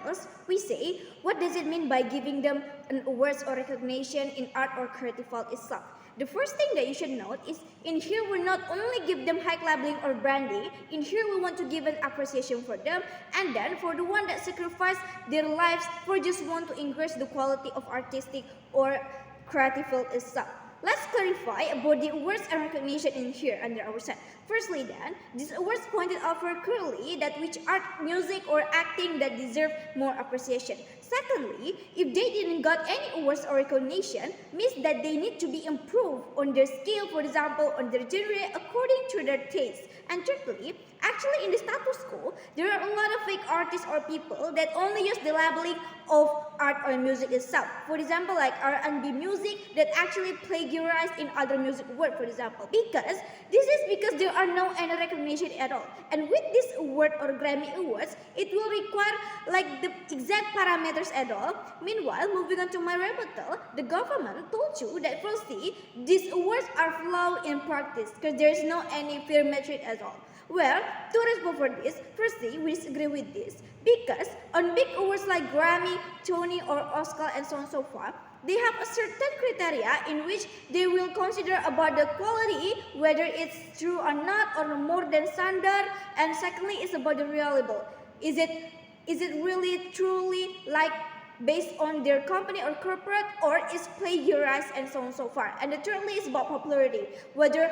else, we say, what does it mean by giving them an awards or recognition in art or creative field itself? The first thing that you should note is in here we not only give them high labeling or branding, in here we want to give an appreciation for them, and then for the one that sacrifice their lives for just want to increase the quality of artistic or creative field itself. Let's clarify about the awards and recognition in here under our set. Firstly then, these awards pointed out very clearly that which art, music or acting that deserve more appreciation. Secondly, if they didn't got any awards or recognition, means that they need to be improved on their skill, for example, on their genre according to their taste. And thirdly, actually in the status quo, there are a lot of fake artists or people that only use the labeling of art or music itself. For example, like R&B music that actually plagiarized in other music work, for example. Because this is because there are no any recognition at all. And with this award or Grammy awards, it will require like the exact parameters at all. Meanwhile, moving on to my rebuttal, the government told you that firstly, these awards are flawed in practice because there is no any fair metric at all. Well, to respond for this, firstly, we disagree with this because on big awards like Grammy, Tony or Oscar and so on and so forth, they have a certain criteria in which they will consider about the quality, whether it's true or not or more than standard, and secondly, it's about the reliable. Is it really truly like based on their company or corporate, or is plagiarized and so on and so forth. And the thirdly is about popularity, whether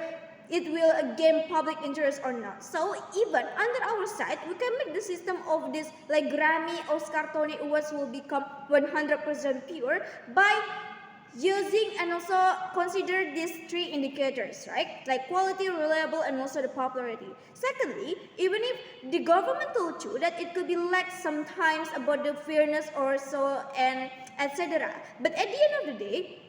it will gain public interest or not. So even under our side, we can make the system of this like Grammy, Oscar, Tony awards will become 100% pure by using and also consider these three indicators, right? Like quality, reliable, and also the popularity. Secondly, even if the government told you that it could be lax sometimes about the fairness or so and etc. But at the end of the day,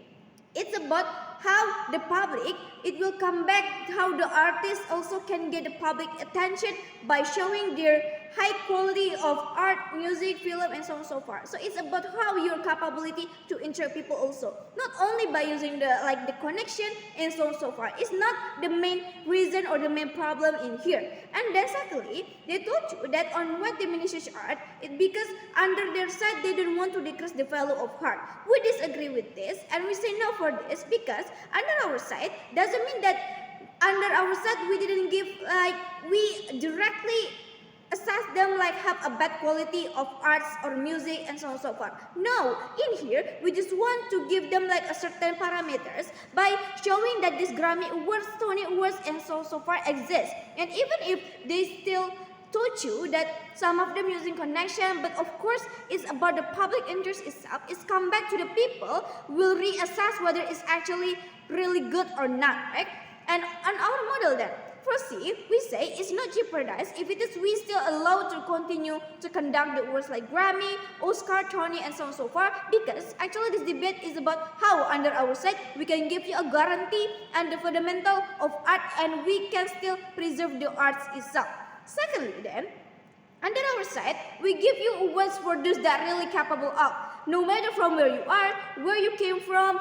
it's about how the public, it will come back how the artists also can get the public attention by showing their high quality of art, music, film and so on and so forth. So it's about how your capability to interact people also. Not only by using the connection and so on and so forth. It's not the main reason or the main problem in here. And then secondly, they told you that on what diminishes art, it because under their side they don't want to decrease the value of art. We disagree with this and we say no for this because under our side doesn't mean that under our side we didn't give we directly assess them like have a bad quality of arts or music and so on and so forth. No, in here we just want to give them like a certain parameters by showing that this Grammy awards, Tony awards and so on and so forth exist. And even if they still told you that some of them using connection, but of course it's about the public interest itself. It's come back to the people will reassess whether it's actually really good or not, right? And on our model then, firstly, we say it's not jeopardized if it is we still allowed to continue to conduct the awards like Grammy, Oscar, Tony and so on and so forth, because actually this debate is about how under our side we can give you a guarantee and the fundamental of art and we can still preserve the arts itself. Secondly then, under our side, we give you awards for those that are really capable of. No matter from where you are, where you came from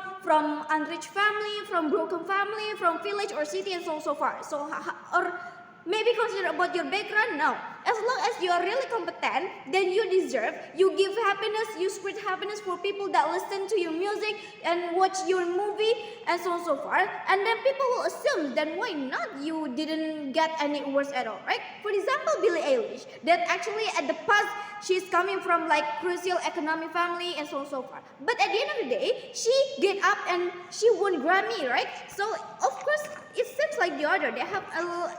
unrich family, from broken family, from village or city and so on and so forth. So, or maybe consider about your background. No, as long as you are really competent, then you deserve, you give happiness, you spread happiness for people that listen to your music and watch your movie and so on and so forth. And then people will assume, then why not you didn't get any awards at all, right? For example, Billie Eilish, that actually at the past, she's coming from like crucial economic family and so on and so forth. But at the end of the day, she get up and she won Grammy, right? So of course, it seems like the other, they have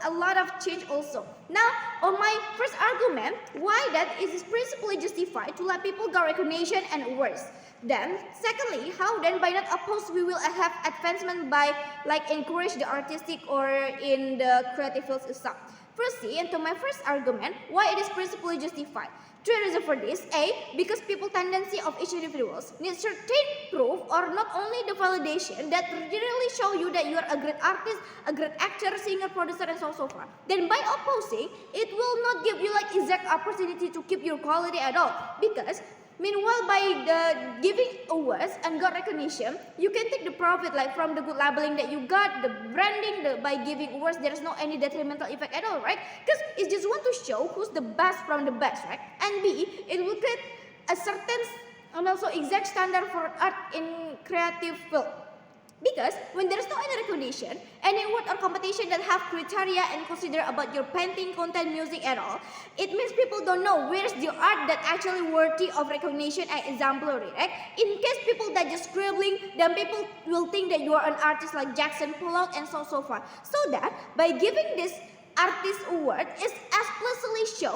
a lot of change also. Now, on my first argument, why that is principally justified to let people get recognition and awards. Then, secondly, how then by not opposed we will have advancement by like encourage the artistic or in the creative fields itself. Firstly, and to my first argument, why it is principally justified. Three reasons for this. A, because people tendency of each individuals needs certain proof or not only the validation that really show you that you are a great artist, a great actor, singer, producer and so on and so forth. Then by opposing, it will not give you like exact opportunity to keep your quality at all. Because meanwhile, by the giving awards and got recognition, you can take the profit like from the good labeling that you got, the branding, by giving awards, there is no any detrimental effect at all, right? Because it just want to show who's the best from the best, right? And B, it will create a certain and also exact standard for art in creative field. Because when there is no any recognition, any award or competition that have criteria and consider about your painting, content, music at all, it means people don't know where's the art that actually worthy of recognition and exemplary, right? In case people that just scribbling, then people will think that you are an artist like Jackson Pollock and so forth. So that by giving this artist award is explicitly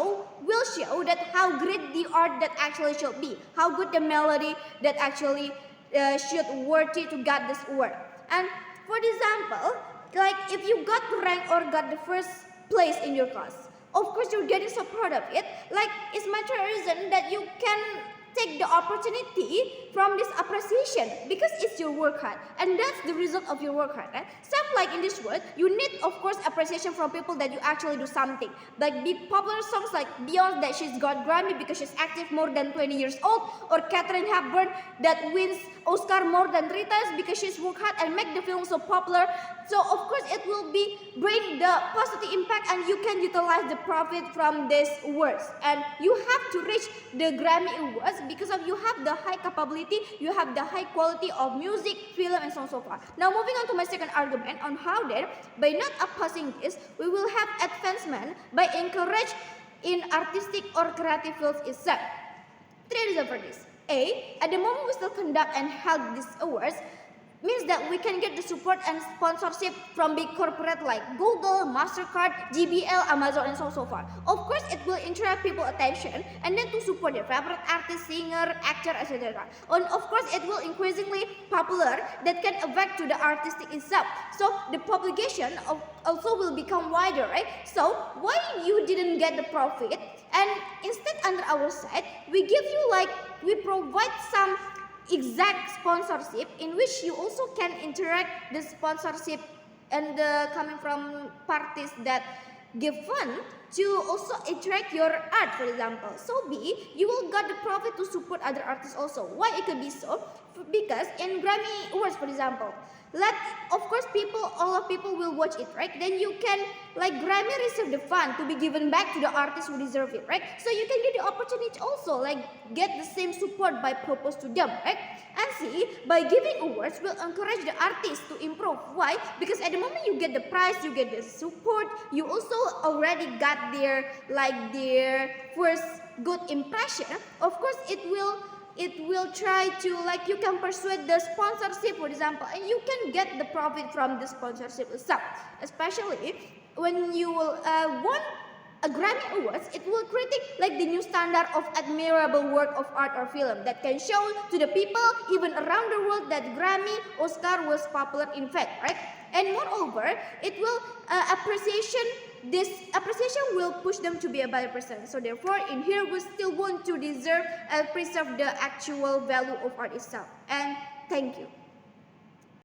will show that how great the art that actually should be, how good the melody that actually should worthy to get this award. And for example, like if you got rank or got the first place in your class, of course you're getting so proud of it. Like it's matter of reason that you can take the opportunity from this appreciation because it's your work hard, and that's the result of your work hard, right? Same like in this world, you need of course appreciation from people that you actually do something. Like big popular songs like Beyonce that she's got Grammy because she's active more than 20 years old, or Katharine Hepburn that wins Oscar more than 3 times because she's worked hard and make the film so popular. So of course it will be bring the positive impact, and you can utilize the profit from these awards. And you have to reach the Grammy awards because of you have the high capability, you have the high quality of music, film, and so on so far. Now moving on to my second argument on how that by not opposing this, we will have advancement by encourage in artistic or creative fields itself. 3 reasons for this. A, at the moment we still conduct and held these awards, means that we can get the support and sponsorship from big corporate like Google, MasterCard, GBL, Amazon, and so forth. Of course, it will attract people attention and then to support their favorite artist, singer, actor, etc. And of course, it will increasingly popular that can affect to the artistic itself. So the publication also will become wider, right? So why you didn't get the profit? And instead under our side, we give you like we provide some exact sponsorship in which you also can interact the sponsorship and coming from parties that give fund to also attract your art, for example. So B, you will get the profit to support other artists also. Why it could be so? Because in Grammy Awards, for example, like of course all of people will watch it, right? Then you can like Grammy receive the fund to be given back to the artists who deserve it, right? So you can get the opportunity also like get the same support by propose to them, right? And see, by giving awards will encourage the artists to improve. Why? Because at the moment you get the prize, you get the support, you also already got their first good impression. Of course it will try to like you can persuade the sponsorship, for example, and you can get the profit from the sponsorship itself. Especially when you will won a Grammy Awards, it will critique like the new standard of admirable work of art or film that can show to the people even around the world that Grammy, Oscar was popular in fact, right? And moreover, it will this appreciation will push them to be a better person. So therefore, in here we still want to deserve and preserve the actual value of art itself. And thank you.